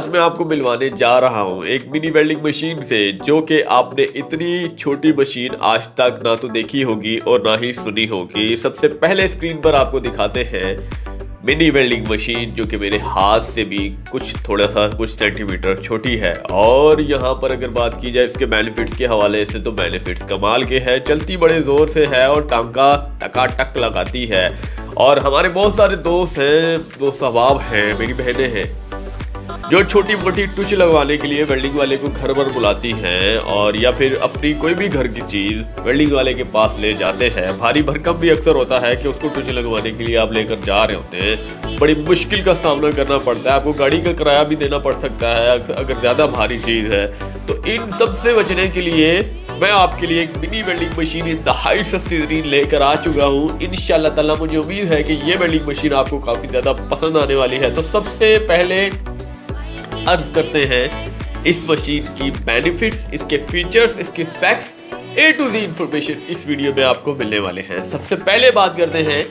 आज मैं आपको मिलवाने जा रहा हूँ एक मिनी वेल्डिंग मशीन से, जो कि आपने इतनी छोटी मशीन आज तक ना तो देखी होगी और ना ही सुनी होगी। सबसे पहले स्क्रीन पर आपको दिखाते हैं मिनी वेल्डिंग मशीन, जो कि मेरे हाथ से भी कुछ सेंटीमीटर छोटी है। और यहाँ पर अगर बात की जाए इसके बेनिफिट्स के हवाले से, तो बेनिफिट्स कमाल के हैं। चलती बड़े ज़ोर से है और टांका टकाटक लगाती है। और हमारे बहुत सारे दोस्त हैं, दोस्त अहबाब हैं, मेरी बहनें हैं, जो छोटी मोटी टुच लगवाने के लिए वेल्डिंग वाले को घर पर बुलाती हैं, और या फिर अपनी कोई भी घर की चीज़ वेल्डिंग वाले के पास ले जाते हैं। भारी भरकम भी अक्सर होता है कि उसको टुच लगवाने के लिए आप लेकर जा रहे होते हैं, बड़ी मुश्किल का सामना करना पड़ता है, आपको गाड़ी का किराया भी देना पड़ सकता है अगर ज़्यादा भारी चीज़ है। तो इन सब से बचने के लिए मैं आपके लिए एक मिनी वेल्डिंग मशीन इंतहाई सस्ती तरीन लेकर आ चुका हूँ। इंशाल्लाह ताला मुझे उम्मीद है कि ये वेल्डिंग मशीन आपको काफ़ी ज़्यादा पसंद आने वाली है। तो सबसे पहले अर्ज करते हैं इस मशीन की बेनिफिट्स, इसके फीचर्स, इसके specs, A to Z information इस वीडियो में आपको मिलने वाले हैं। सबसे पहले बात करते हैं,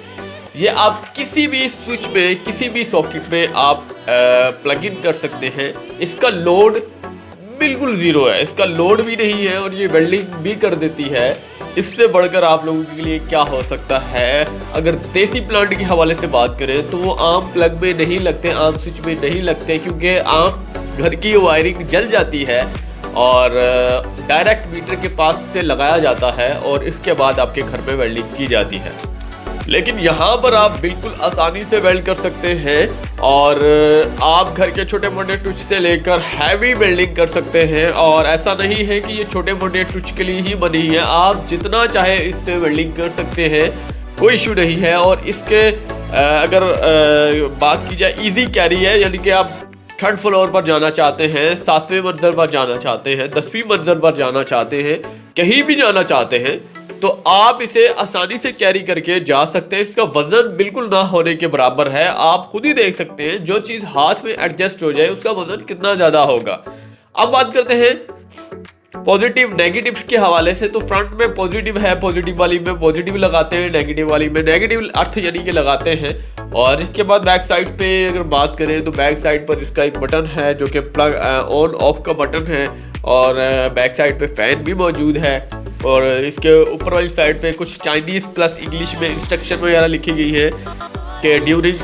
ये आप किसी भी स्विच में, किसी भी सॉकेट में आप प्लग इन कर सकते हैं। इसका लोड बिल्कुल ज़ीरो है, इसका लोड भी नहीं है और ये वेल्डिंग भी कर देती है। इससे बढ़कर आप लोगों के लिए क्या हो सकता है। अगर देसी प्लांट के हवाले से बात करें तो वो आम प्लग में नहीं लगते, आम स्विच में नहीं लगते, क्योंकि आम घर की वायरिंग जल जाती है और डायरेक्ट मीटर के पास से लगाया जाता है और इसके बाद आपके घर में वेल्डिंग की जाती है। लेकिन यहाँ पर आप बिल्कुल आसानी से वेल्ड कर सकते हैं और आप घर के छोटे मोटे टुच से लेकर हैवी वेल्डिंग कर सकते हैं। और ऐसा नहीं है कि ये छोटे मोटे टुच के लिए ही बनी है, आप जितना चाहे इससे वेल्डिंग कर सकते हैं, कोई इशू नहीं है। और इसके अगर बात की जाए इजी कैरी है, यानी कि आप थर्ड फ्लोर पर जाना चाहते हैं, 7वें मंजिल पर जाना चाहते हैं, 10वीं मंजिल पर जाना चाहते हैं, कहीं भी जाना चाहते हैं, तो आप इसे आसानी से कैरी करके जा सकते हैं। इसका वजन बिल्कुल ना होने के बराबर है, आप खुद ही देख सकते हैं। जो चीज़ हाथ में एडजस्ट हो जाए उसका वजन कितना ज़्यादा होगा। अब बात करते हैं पॉजिटिव नेगेटिव्स के हवाले से। तो फ्रंट में पॉजिटिव है, पॉजिटिव वाली में पॉजिटिव लगाते हैं, नेगेटिव वाली में नेगेटिव अर्थ यानी कि लगाते हैं। और इसके बाद बैक साइड पे अगर बात करें तो बैक साइड पर इसका एक बटन है जो कि प्लग ऑन ऑफ का बटन है, और बैक साइड पे फैन भी मौजूद है। और इसके ऊपर वाली साइड पे कुछ चाइनीज़ प्लस इंग्लिश में इंस्ट्रक्शन वगैरह लिखी गई है कि ड्यूरिंग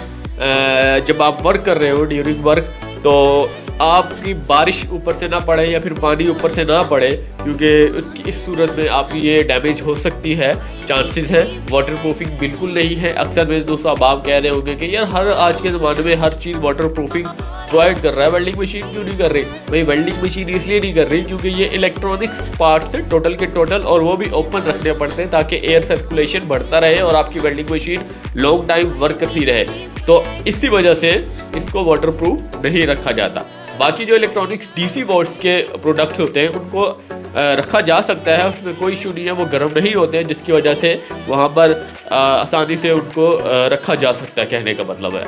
जब आप वर्क कर रहे हो, ड्यूरिंग वर्क, तो आपकी बारिश ऊपर से ना पड़े या फिर पानी ऊपर से ना पड़े, क्योंकि इस सूरत में आपकी ये डैमेज हो सकती है, चांसेस है। वाटर प्रूफिंग बिल्कुल नहीं है। अक्सर मेरे दोस्तों आप कह रहे होंगे कि यार हर आज के ज़माने में हर चीज़ वाटर प्रूफिंग प्रोवाइड कर रहा है, वेल्डिंग मशीन क्यों नहीं कर रही? भाई वेल्डिंग मशीन इसलिए नहीं कर रही क्योंकि ये इलेक्ट्रॉनिक्स पार्ट से टोटल के टोटल, और वो भी ओपन रखने पड़ते हैं ताकि एयर सर्कुलेशन बढ़ता रहे और आपकी welding machine long time work करती रहे। तो इसी वजह से इसको वाटर प्रूफ नहीं रखा जाता। बाकी जो इलेक्ट्रॉनिक्स DC बोर्ड्स के प्रोडक्ट्स होते हैं उनको रखा जा सकता है, उसमें कोई इशू नहीं है, वो गर्म नहीं होते हैं, जिसकी वजह से वहाँ पर आसानी से उनको रखा जा सकता है, कहने का मतलब है।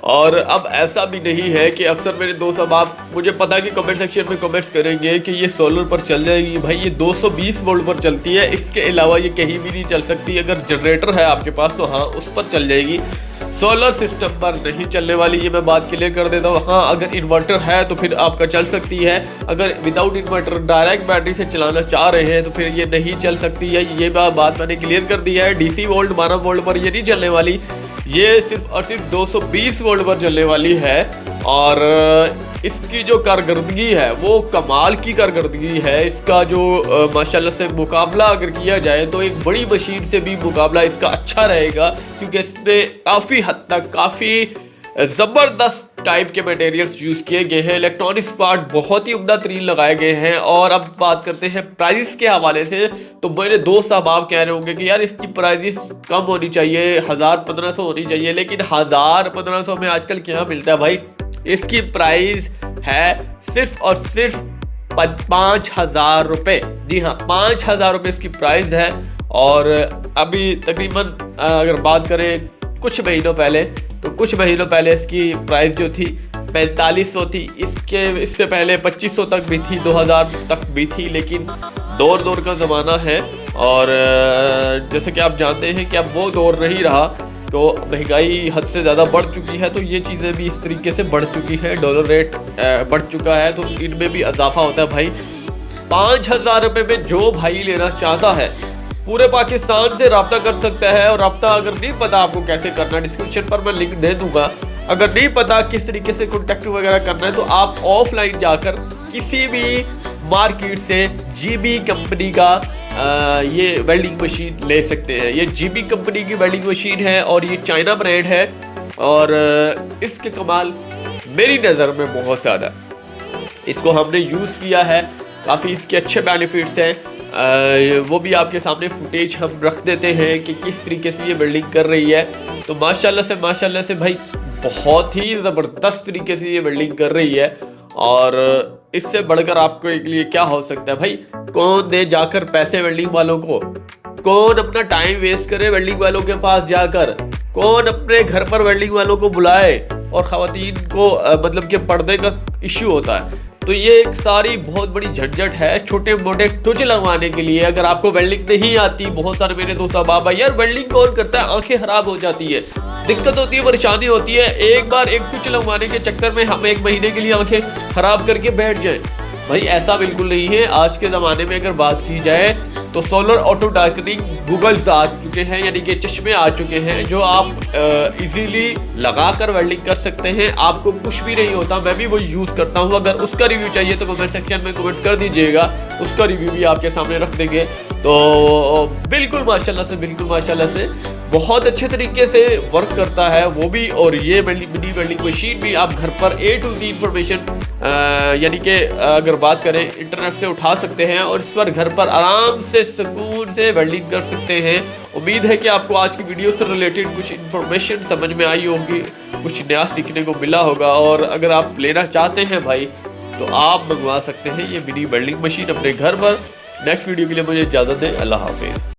और अब ऐसा भी नहीं है कि अक्सर मेरे दोस्त, अब आप मुझे पता है कि कमेंट सेक्शन में कमेंट्स करेंगे कि ये सोलर पर चल जाएगी। भाई ये 220 वोल्ट पर चलती है, इसके अलावा ये कहीं भी नहीं चल सकती। अगर जनरेटर है आपके पास तो हाँ उस पर चल जाएगी, सोलर सिस्टम पर नहीं चलने वाली, ये मैं बात क्लियर कर देता हूँ। हाँ अगर इन्वर्टर है तो फिर आपका चल सकती है, अगर विदाउट इन्वर्टर डायरेक्ट बैटरी से चलाना चाह रहे हैं तो फिर ये नहीं चल सकती है। ये बात मैंने क्लियर कर दी है। DC वोल्ट 12 वोल्ट पर ये नहीं चलने वाली, ये सिर्फ और सिर्फ 220 वोल्ट पर चलने वाली है। और इसकी जो कारकर्दगी है वो कमाल की कारकर्दगी है। इसका जो माशाल्लाह से मुकाबला अगर किया जाए तो एक बड़ी मशीन से भी मुकाबला इसका अच्छा रहेगा, क्योंकि इसमें काफ़ी हद तक काफ़ी ज़बरदस्त टाइप के मटेरियल्स यूज़ किए गए हैं, इलेक्ट्रॉनिक्स पार्ट बहुत ही उम्दा तरीन लगाए गए हैं। और अब बात करते हैं प्राइस के हवाले से, तो मेरे दोस्त आप कह रहे होंगे कि यार इसकी प्राइस कम होनी चाहिए, 1000-1500 होनी चाहिए, लेकिन 1000-1500 में आजकल क्या मिलता है भाई? इसकी प्राइस है सिर्फ और सिर्फ 5000 रुपये। जी हाँ, 5000 रुपये इसकी प्राइस है। और अभी तकरीबन अगर बात करें कुछ महीनों पहले, तो कुछ महीनों पहले इसकी प्राइस जो थी 4500 थी, इससे पहले 2500 तक भी थी, 2000 तक भी थी। लेकिन दौर का ज़माना है और जैसे कि आप जानते हैं कि अब वो दौर नहीं रहा। तो महंगाई हद से ज़्यादा बढ़ चुकी है, तो ये चीज़ें भी इस तरीके से बढ़ चुकी हैं, डॉलर रेट बढ़ चुका है, तो इनमें भी इजाफा होता है भाई। 5,000 रुपये में जो भाई लेना चाहता है पूरे पाकिस्तान से रब्ता कर सकता है। और रब्ता अगर नहीं पता आपको कैसे करना, डिस्क्रिप्शन पर मैं लिंक दे दूंगा। अगर नहीं पता किस तरीके से कॉन्टेक्ट वगैरह करना है, तो आप ऑफलाइन जाकर किसी भी मार्केट से जीबी कंपनी का ये वेल्डिंग मशीन ले सकते हैं। ये जीबी कंपनी की वेल्डिंग मशीन है और ये चाइना ब्रांड है, और इसके कमाल मेरी नज़र में बहुत ज़्यादा। इसको हमने यूज़ किया है, काफ़ी इसके अच्छे बेनिफिट्स हैं। वो भी आपके सामने फुटेज हम रख देते हैं कि किस तरीके से ये वेल्डिंग कर रही है। तो माशाल्लाह से भाई बहुत ही ज़बरदस्त तरीके से ये वेल्डिंग कर रही है। और इससे बढ़कर आपको एक लिए क्या हो सकता है भाई। कौन दे जाकर पैसे वेल्डिंग वालों को, कौन अपना टाइम वेस्ट करे वेल्डिंग वालों के पास जाकर, कौन अपने घर पर वेल्डिंग वालों को बुलाए। और ख़वातीन को मतलब कि पर्दे का इश्यू होता है, तो ये एक सारी बहुत बड़ी झंझट है छोटे मोटे टुच लगवाने के लिए। अगर आपको वेल्डिंग नहीं आती, बहुत सारे मेरे दोस्त अहबाब भाई यार वेल्डिंग कौन करता है, आंखें खराब हो जाती है, दिक्कत होती है, परेशानी होती है। एक बार एक टुच लगवाने के चक्कर में हम 1 महीने के लिए आंखें खराब करके बैठ जाएं। भाई ऐसा बिल्कुल नहीं है। आज के ज़माने में अगर बात की जाए तो सोलर ऑटो डार्कनिंग गूगल्स आ चुके हैं, यानी कि चश्मे आ चुके हैं, जो आप इजीली लगा कर वेल्डिंग कर सकते हैं। आपको कुछ भी नहीं होता, मैं भी वो यूज़ करता हूँ। अगर उसका रिव्यू चाहिए तो कमेंट सेक्शन में कमेंट्स कर दीजिएगा, उसका रिव्यू भी आपके सामने रख देंगे। तो बिल्कुल माशाल्लाह से बहुत अच्छे तरीके से वर्क करता है वो भी। और ये मिनी वेल्डिंग मशीन भी आप घर पर A to Z इंफॉर्मेशन यानी कि अगर बात करें इंटरनेट से उठा सकते हैं, और इस पर घर पर आराम से सुकून से वेल्डिंग कर सकते हैं। उम्मीद है कि आपको आज की वीडियो से रिलेटेड कुछ इन्फॉर्मेशन समझ में आई होगी, कुछ नया सीखने को मिला होगा। और अगर आप लेना चाहते हैं भाई तो आप मंगवा सकते हैं ये मिनी वेल्डिंग मशीन अपने घर पर। नेक्स्ट वीडियो के लिए मुझे इजाज़त दें। अल्लाह हाफिज़।